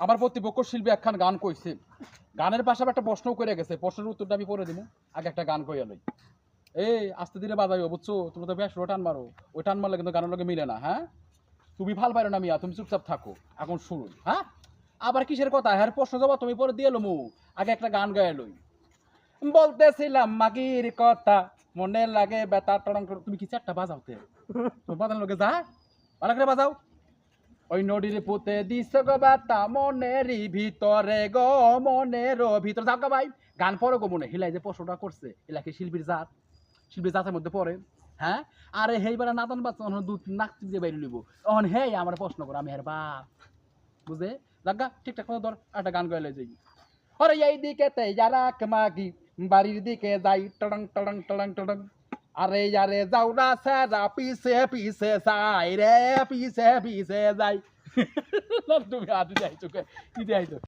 আমার প্রতিপক্ষ শিল্পী একখান গান কইছে, গানের পাশাপাশি একটা প্রশ্নও করে গেছে, প্রশ্নের উত্তরটা আমি পড়ে দিব। আগে একটা গান কইয়া লই। এই আস্তে ধীরে বাজাইও, বুঝছো? তুমি তো বেশ টান মারো, ওই টান মারলে কিন্তু গানের লগে মিলে না। হ্যাঁ, তুমি ভাল পারো না মিয়া, তুমি চুপচাপ থাকো। এখন শুরু। হ্যাঁ, আবার কিসের কথা? হ্যাঁ, প্রশ্ন জবাব তুমি পরে দিয়ে লমু। আগে একটা গান গায়ে লই। বলতেছিলাম মাগির কথা, মনে লাগে বেতা টরং টরং। তুমি কি চারটা বাজাওতে? তোমার বাজানোর লগে যা, ভালো করে বাজাও। ওই নদীর পুঁতে দিছ গো বাতা মনেরই ভিতরে গো, মনের ভিতরে যাও গো ভাই। গান পড়ো গো মনে হিলাই যে প্রশ্নটা করছে, এলা কি শিল্পীর জাত? শিল্পীর জাতের মধ্যে পড়ে? হ্যাঁ, আরে হেইবার নাতন বাচ্চা দুধ নাক দিয়ে বাইরে নিব। তখন হেই আমার প্রশ্ন করো, আমি হের বাপ বুঝে লাগা। ঠিকঠাক মতো ধর একটা গান গাইলে যাই। আরে এই দিকে তে যারাক মাগি বাড়ির দিকে যাই টড়ং টড়ং টড়ং টড়ং। আরে আরে যাও না স্যারা পিছে পিছে যাই রে, পিছে পিছে যাই। তুমি আজ যাইছো কি যাইছো?